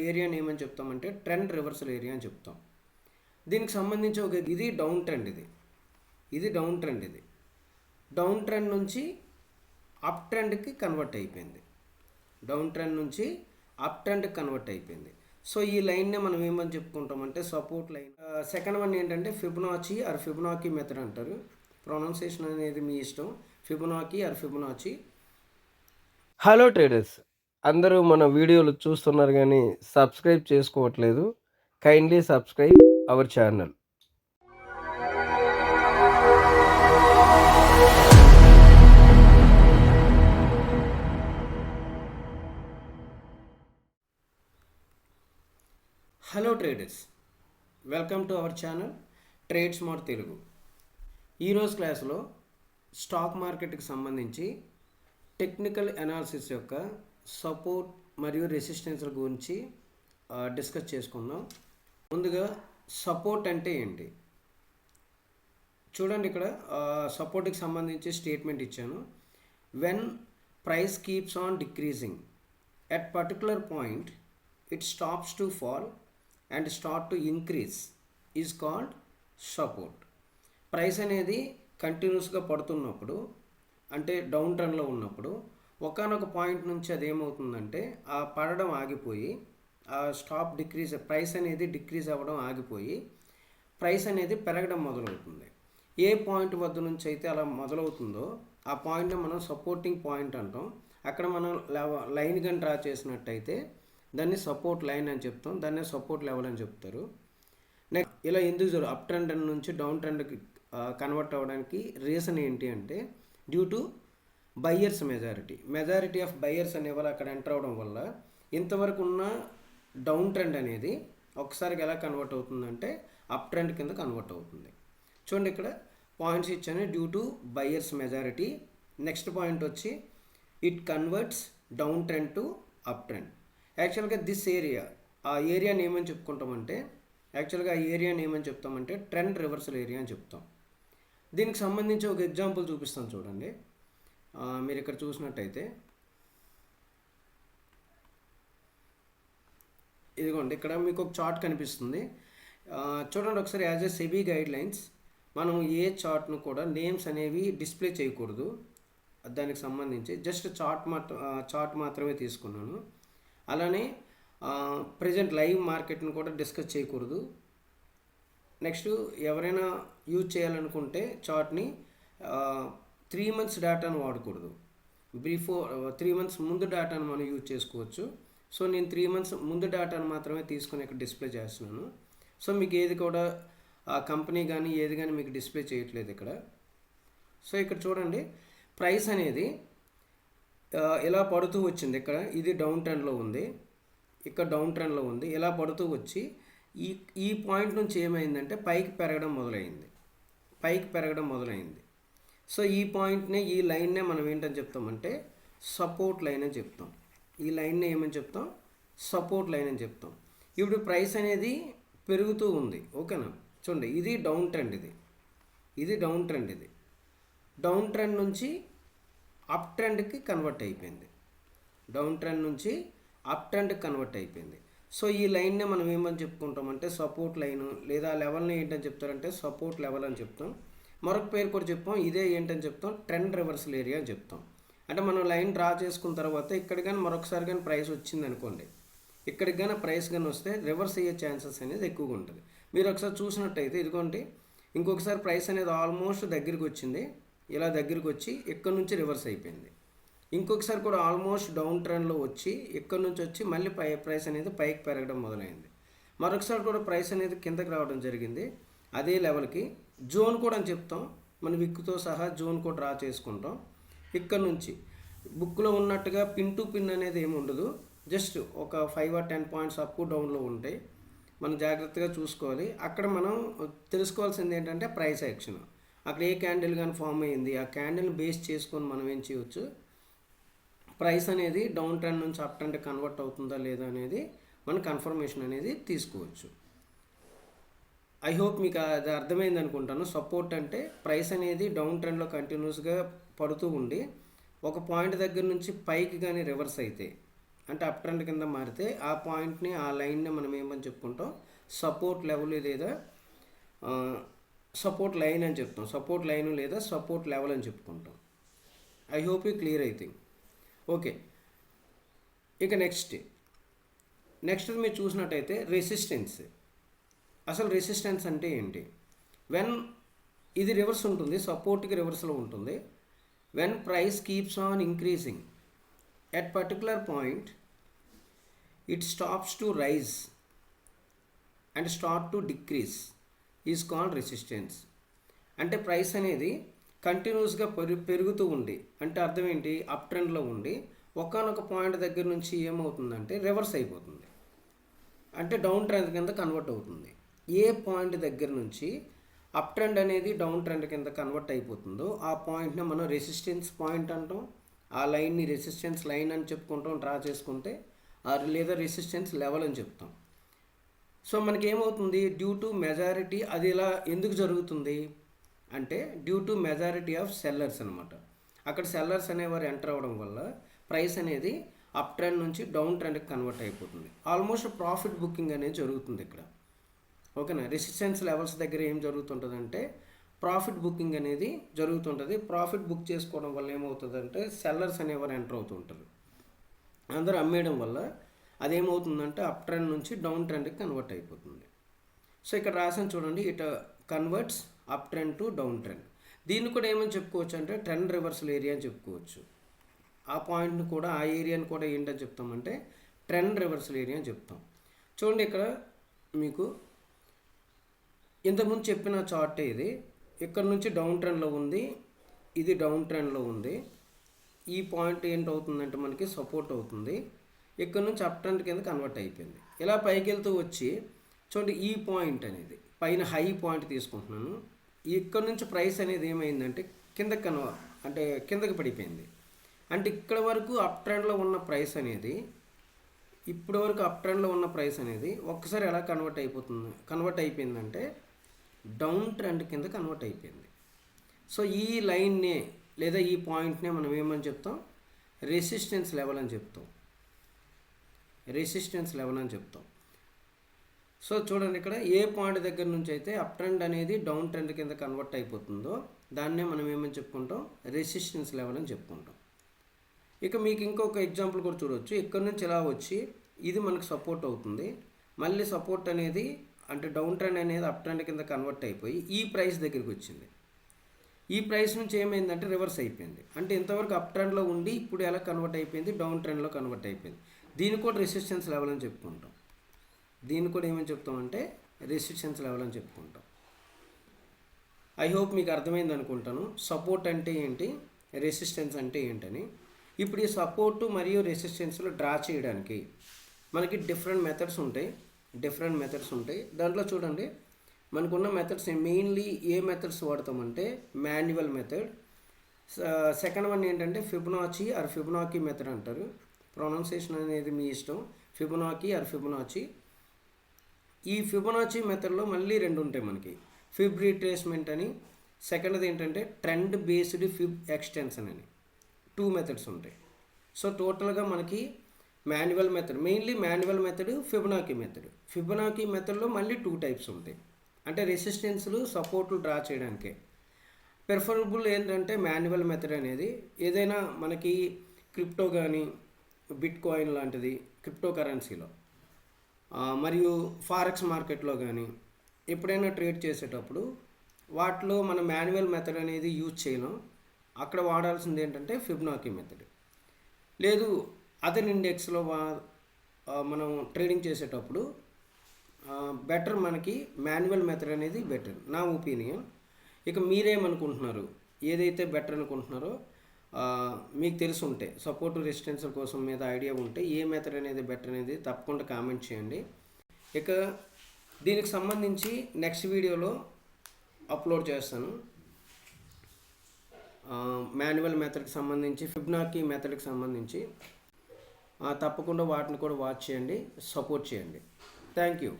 ఏరియాని ఏమని చెప్తామంటే ట్రెండ్ రివర్సల్ ఏరియా అని చెప్తాం. దీనికి సంబంధించి ఇది డౌన్ ట్రెండ్, ఇది డౌన్ ట్రెండ్, డౌన్ ట్రెండ్ నుంచి అప్ ట్రెండ్కి కన్వర్ట్ అయిపోయింది. డౌన్ ట్రెండ్ నుంచి అప్ ట్రెండ్కి కన్వర్ట్ అయిపోయింది. సో ఈ లైన్నే మనం ఏమని చెప్పుకుంటామంటే సపోర్ట్ లైన్. సెకండ్ వన్ ఏంటంటే ఫిబొనాచి ఆర్ ఫిబొనాకీ మెథడ్ అంటారు. ప్రొనౌన్సియేషన్ అనేది మీ ఇష్టం, Fibonacci or Fibonacci. Hello traders, అందరూ మన వీడియోలు చూస్తున్నారు కానీ సబ్స్క్రైబ్ చేసుకోవట్లేదు. Kindly subscribe our channel. Hello traders, welcome to our channel trade smart Telugu. ఈరోజు క్లాస్లో స్టాక్ మార్కెట్కి సంబంధించి టెక్నికల్ అనాలిసిస్ యొక్క సపోర్ట్ మరియు రెసిస్టెన్స్ల గురించి డిస్కస్ చేసుకుందాం. ముందుగా సపోర్ట్ అంటే ఏంటి చూడండి. ఇక్కడ సపోర్ట్కి సంబంధించి స్టేట్మెంట్ ఇచ్చాను. When price keeps on decreasing at particular point it stops to fall and start to increase is called support. Price అనేది కంటిన్యూస్గా పడుతున్నప్పుడు, అంటే డౌన్ ట్రెండ్లో ఉన్నప్పుడు, ఒకానొక పాయింట్ నుంచి అది ఏమవుతుందంటే ఆ పడడం ఆగిపోయి, ఆ స్టాప్ డిక్రీజ్, ప్రైస్ అనేది డిక్రీజ్ అవ్వడం ఆగిపోయి ప్రైస్ అనేది పెరగడం మొదలవుతుంది. ఏ పాయింట్ వద్ద నుంచి అయితే అలా మొదలవుతుందో ఆ పాయింట్ని మనం సపోర్టింగ్ పాయింట్ అంటాం. అక్కడ మనం లైన్ కానీ డ్రా చేసినట్టయితే దాన్ని సపోర్ట్ లైన్ అని చెప్తాం, దాన్ని సపోర్ట్ లెవెల్ అని చెప్తారు. నెక్స్ట్ ఇలా ఎందుకు అప్ ట్రెండ్ నుంచి డౌన్ ట్రెండ్కి కన్వర్ట్ అవ్వడానికి రీజన్ ఏంటి అంటే due to buyers majority of buyers అనేవాళ్ళు అక్కడ ఎంటర్ అవడం వల్ల ఇంతవరకు ఉన్న డౌన్ ట్రెండ్ అనేది ఒకసారికి ఎలా కన్వర్ట్ అవుతుందంటే అప్ ట్రెండ్ కింద కన్వర్ట్ అవుతుంది. చూడండి ఇక్కడ పాయింట్స్ ఇచ్చాను. Due to buyers majority. Next point వచ్చి it converts down trend to up trend. యాక్చువల్గా దిస్ ఏరియా, ఆ ఏరియాని ఏమని చెప్పుకుంటామంటే ట్రెండ్ రివర్సల్ ఏరియా అని చెప్తాం. దీనికి సంబంధించి ఒక ఎగ్జాంపుల్ చూపిస్తాను చూడండి. మీరు ఇక్కడ చూసినట్టయితే ఇదిగోండి, ఇక్కడ మీకు ఒక చార్ట్ కనిపిస్తుంది. చూడండి ఒకసారి. As a SEBI guide lines మనం ఏ చార్ట్ను కూడా నేమ్స్ అనేవి డిస్ప్లే చేయకూడదు. దానికి సంబంధించి జస్ట్ చార్ట్ మాత్రమే తీసుకున్నాను. అలానే ప్రజెంట్ లైవ్ మార్కెట్ను కూడా డిస్కస్ చేయకూడదు. నెక్స్ట్ ఎవరైనా యూజ్ చేయాలనుకుంటే చార్ట్ని 3 months డేటాను వాడకూడదు. 3 months ముందు డేటాను మనం యూజ్ చేసుకోవచ్చు. సో నేను 3 months ముందు డేటాను మాత్రమే తీసుకొని ఇక్కడ డిస్ప్లే చేస్తున్నాను. సో మీకు ఏది కూడా కంపెనీ కానీ ఏది కానీ మీకు డిస్ప్లే చేయట్లేదు ఇక్కడ. సో ఇక్కడ చూడండి, ప్రైస్ అనేది ఇలా పడుతూ వచ్చింది. ఇక్కడ ఇది డౌన్ ట్రెండ్లో ఉంది, ఇక్కడ డౌన్ ట్రెండ్లో ఉంది. ఇలా పడుతూ వచ్చి ఈ పాయింట్ నుంచి ఏమైందంటే పైకి పెరగడం మొదలైంది. సో ఈ పాయింట్నే, ఈ లైన్నే మనం ఏంటని చెప్తామంటే సపోర్ట్ లైన్ అని చెప్తాం. ఈ లైన్నే ఏమని చెప్తాం? సపోర్ట్ లైన్ అని చెప్తాం. ఇప్పుడు ప్రైస్ అనేది పెరుగుతూ ఉంది, ఓకేనా. చూడండి, ఇది డౌన్ ట్రెండ్, ఇది డౌన్ ట్రెండ్, డౌన్ ట్రెండ్ నుంచి అప్ ట్రెండ్కి కన్వర్ట్ అయిపోయింది. డౌన్ ట్రెండ్ నుంచి అప్ ట్రెండ్కి కన్వర్ట్ అయిపోయింది. సో ఈ లైన్నే మనం ఏమని చెప్పుకుంటామంటే సపోర్ట్ లైన్, లేదా లెవెల్ని ఏంటని చెప్తారంటే సపోర్ట్ లెవెల్ అని చెప్తాం. మరొక పేరు కూడా చెప్పాం, ఇదే ఏంటని చెప్తాం, ట్రెండ్ రివర్సల్ ఏరియా అని చెప్తాం. అంటే మనం లైన్ డ్రా చేసుకున్న తర్వాత ఇక్కడ కానీ మరొకసారి కానీ ప్రైస్ వచ్చింది అనుకోండి, ఇక్కడికి కానీ ప్రైస్ కానీ వస్తే రివర్స్ అయ్యే ఛాన్సెస్ అనేది ఎక్కువగా ఉంటుంది. మీరు ఒకసారి చూసినట్టయితే ఇదిగోండి, ఇంకొకసారి ప్రైస్ అనేది ఆల్మోస్ట్ దగ్గరికి వచ్చింది, ఇలా దగ్గరికి వచ్చి ఇక్కడ నుంచి రివర్స్ అయిపోయింది. ఇంకొకసారి కూడా ఆల్మోస్ట్ డౌన్ ట్రెండ్లో వచ్చి ఇక్కడ నుంచి వచ్చి మళ్ళీ ప్రైస్ అనేది పైకి పెరగడం మొదలైంది. మరొకసారి కూడా ప్రైస్ అనేది కిందకి రావడం జరిగింది. అదే లెవెల్కి జోన్ కూడా అని చెప్తాం, మన విక్కుతో సహా జోన్ కూడా డ్రా చేసుకుంటాం. ఇక్కడ నుంచి బుక్లో ఉన్నట్టుగా పిన్ టు పిన్ అనేది ఏమి ఉండదు, జస్ట్ ఒక 5 or 10 points అప్ డౌన్లో ఉంటాయి. మనం జాగ్రత్తగా చూసుకోవాలి. అక్కడ మనం తెలుసుకోవాల్సింది ఏంటంటే ప్రైస్ యాక్షన్. అక్కడ ఏ క్యాండిల్ కానీ ఫామ్ అయ్యింది, ఆ క్యాండిల్ని బేస్ చేసుకొని మనం ఏం చేయవచ్చు, ప్రైస్ అనేది డౌన్ ట్రెండ్ నుంచి అప్ ట్రెండ్ కన్వర్ట్ అవుతుందా లేదా అనేది మనం కన్ఫర్మేషన్ అనేది తీసుకోవచ్చు. ఐ హోప్ మీకు అది అర్థమైంది అనుకుంటాను. సపోర్ట్ అంటే ప్రైస్ అనేది డౌన్ ట్రెండ్లో కంటిన్యూస్గా పడుతూ ఉండి ఒక పాయింట్ దగ్గర నుంచి పైకి కానీ రివర్స్ అయితే, అంటే అప్ ట్రెండ్ కింద మారితే ఆ పాయింట్ని, ఆ లైన్ని మనం ఏమని చెప్పుకుంటాం, సపోర్ట్ లెవెల్ లేదా సపోర్ట్ లైన్ అని చెప్తాం. సపోర్ట్ లైన్ లేదా సపోర్ట్ లెవెల్ అని చెప్పుకుంటాం. I hope you clear I think. Okay, ఇక నెక్స్ట్ మీరు చూసినట్టయితే రెసిస్టెన్స్. అసలు రెసిస్టెన్స్ అంటే ఏంటి? వెన్ ఇది రివర్స్ ఉంటుంది, సపోర్ట్కి రివర్స్లో ఉంటుంది. When price keeps on increasing at particular point it stops to rise and start to decrease is called resistance. అంటే ప్రైస్ అనేది కంటిన్యూస్గా పెరుగుతూ ఉండి, అంటే అర్థం ఏంటి, అప్ ట్రెండ్లో ఉండి ఒకానొక పాయింట్ దగ్గర నుంచి ఏమవుతుందంటే రివర్స్ అయిపోతుంది, అంటే డౌన్ ట్రెండ్ కింద కన్వర్ట్ అవుతుంది. ఏ పాయింట్ దగ్గర నుంచి అప్ ట్రెండ్ అనేది డౌన్ ట్రెండ్ కింద కన్వర్ట్ అయిపోతుందో ఆ పాయింట్ని మనం రెసిస్టెన్స్ పాయింట్ అంటాం. ఆ లైన్ని రెసిస్టెన్స్ లైన్ అని చెప్పుకుంటాం డ్రా చేసుకుంటే, లేదా రెసిస్టెన్స్ లెవెల్ అని చెప్తాం. సో మనకి ఏమవుతుంది, డ్యూ టు మెజారిటీ, అది ఇలా ఎందుకు జరుగుతుంది అంటే due to majority of sellers అనమాట. అక్కడ సెల్లర్స్ అనేవారు ఎంటర్ అవ్వడం వల్ల ప్రైస్ అనేది అప్ ట్రెండ్ నుంచి డౌన్ ట్రెండ్కి కన్వర్ట్ అయిపోతుంది. ఆల్మోస్ట్ ప్రాఫిట్ బుకింగ్ అనేది జరుగుతుంది ఇక్కడ. ఓకేనా? రెసిస్టెన్స్ లెవెల్స్ దగ్గర ఏం జరుగుతుంటుందంటే ప్రాఫిట్ బుకింగ్ అనేది జరుగుతుంటుంది. ప్రాఫిట్ బుక్ చేసుకోవడం వల్ల ఏమవుతుందంటే సెల్లర్స్ అనేవారు ఎంటర్ అవుతుంటారు. అందరూ అమ్మేయడం వల్ల అదేమవుతుందంటే అప్ ట్రెండ్ నుంచి డౌన్ ట్రెండ్కి కన్వర్ట్ అయిపోతుంది. సో ఇక్కడ రాసిన చూడండి, it converts up trend to down trend. దీన్ని కూడా ఏమని చెప్పుకోవచ్చు అంటే ట్రెండ్ రివర్సల్ ఏరియా అని చెప్పుకోవచ్చు. ఆ పాయింట్ని కూడా, ఆ ఏరియాని కూడా ఏంటని చెప్తామంటే ట్రెండ్ రివర్సల్ ఏరియా అని చెప్తాం. చూడండి, ఇక్కడ మీకు ఇంతకుముందు చెప్పిన చార్టే ఇది. ఇక్కడ నుంచి డౌన్ ట్రెండ్లో ఉంది, ఇది డౌన్ ట్రెండ్లో ఉంది. ఈ పాయింట్ ఏంటవుతుందంటే మనకి సపోర్ట్ అవుతుంది. ఇక్కడ నుంచి అప్ ట్రెండ్ కింద కన్వర్ట్ అయిపోయింది. ఇలా పైకి వెళ్తూ వచ్చి చూడండి, ఈ పాయింట్ అనేది పైన హై పాయింట్ తీసుకుంటున్నాను. ఇక్కడ నుంచి ప్రైస్ అనేది ఏమైందంటే కిందకి అంటే కిందకి పడిపోయింది. అంటే ఇక్కడ వరకు అప్ ట్రెండ్లో ఉన్న ప్రైస్ అనేది, ఇప్పటి వరకు అప్ ట్రెండ్లో ఉన్న ప్రైస్ అనేది ఒక్కసారి ఎలా కన్వర్ట్ అయిపోయిందంటే డౌన్ ట్రెండ్ కింద కన్వర్ట్ అయిపోయింది. సో ఈ లైన్నే లేదా ఈ పాయింట్నే మనం ఏమని చెప్తాం, రెసిస్టెన్స్ లెవెల్ అని చెప్తాం. రెసిస్టెన్స్ లెవెల్ అని చెప్తాం. సో చూడండి, ఇక్కడ ఏ పాయింట్ దగ్గర నుంచి అయితే అప్ ట్రెండ్ అనేది డౌన్ ట్రెండ్ కింద కన్వర్ట్ అయిపోతుందో దాన్నే మనం ఏమని చెప్పుకుంటాం, రెసిస్టెన్స్ లెవెల్ అని చెప్పుకుంటాం. ఇక మీకు ఇంకొక ఎగ్జాంపుల్ కూడా చూడవచ్చు. ఇక్కడ నుంచి ఇలా వచ్చి ఇది మనకు సపోర్ట్ అవుతుంది. మళ్ళీ సపోర్ట్ అనేది అంటే డౌన్ ట్రెండ్ అనేది అప్ ట్రెండ్ కింద కన్వర్ట్ అయిపోయి ఈ ప్రైస్ దగ్గరికి వచ్చింది. ఈ ప్రైస్ నుంచి ఏమైందంటే రివర్స్ అయిపోయింది. అంటే ఇంతవరకు అప్ ట్రెండ్లో ఉండి ఇప్పుడు ఎలా కన్వర్ట్ అయిపోయింది, డౌన్ ట్రెండ్లో కన్వర్ట్ అయిపోయింది. దీన్ని కూడా రెసిస్టెన్స్ లెవెల్ అని చెప్పుకుంటాం. దీన్ని కూడా ఏమని చెప్తామంటే రెసిస్టెన్స్ లెవెల్ అని చెప్పుకుంటాం. ఐ హోప్ మీకు అర్థమైంది అనుకుంటాను, సపోర్ట్ అంటే ఏంటి, రెసిస్టెన్స్ అంటే ఏంటని. ఇప్పుడు ఈ సపోర్టు మరియు రెసిస్టెన్స్లో డ్రా చేయడానికి మనకి డిఫరెంట్ మెథడ్స్ ఉంటాయి. దాంట్లో చూడండి, మనకున్న మెథడ్స్ మెయిన్లీ ఏ మెథడ్స్ వాడతామంటే మాన్యువల్ మెథడ్. సెకండ్ వన్ ఏంటంటే ఫిబొనాచి ఆర్ ఫిబొనాకీ మెథడ్ అంటారు. ప్రొనౌన్సియేషన్ అనేది మీ ఇష్టం, ఫిబొనాకీ ఆర్ ఫిబొనాచి. ఈ ఫిబొనాచి మెథడ్లో మళ్ళీ రెండు ఉంటాయి మనకి, ఫిబ్ రీట్రేస్మెంట్ అని, సెకండ్ది ఏంటంటే ట్రెండ్ బేస్డ్ ఫిబ్ ఎక్స్టెన్షన్ అని. 2 మెథడ్స్ ఉంటాయి. సో టోటల్గా మనకి manual method, mainly manual method, Fibonacci మెథడ్లో మళ్ళీ 2 టైప్స్ ఉంటాయి. అంటే రెసిస్టెన్స్లు సపోర్ట్లు డ్రా చేయడానికే ప్రిఫరబుల్ ఏంటంటే మాన్యువల్ మెథడ్ అనేది. ఏదైనా మనకి క్రిప్టో కానీ బిట్ కాయిన్ లాంటిది క్రిప్టో కరెన్సీలో మరియు ఫారెక్స్ మార్కెట్లో కానీ ఎప్పుడైనా ట్రేడ్ చేసేటప్పుడు వాటిలో మన మాన్యువల్ మెథడ్ అనేది యూజ్ చేయలేం. అక్కడ వాడాల్సింది ఏంటంటే ఫిబొనాకీ మెథడ్. లేదు అదర్ ఇండెక్స్లో మనం ట్రేడింగ్ చేసేటప్పుడు బెటర్ మనకి మాన్యువల్ మెథడ్ అనేది బెటర్, నా ఒపీనియన్. ఇక మీరేమనుకుంటున్నారు, ఏదైతే బెటర్ అనుకుంటున్నారో మీకు తెలిసి ఉంటే, సపోర్ట్ రెసిస్టెన్స్ కోసం మీద ఐడియా ఉంటే ఏ మెథడ్ అనేది బెటర్ అనేది తప్పకుండా కామెంట్ చేయండి. ఇక దీనికి సంబంధించి నెక్స్ట్ వీడియోలో అప్లోడ్ చేస్తాను. మాన్యువల్ మెథడ్కి సంబంధించి, ఫిబొనాకీ మెథడ్కి సంబంధించి తప్పకుండా వాటిని కూడా వాచ్ చేయండి, సపోర్ట్ చేయండి. Thank you.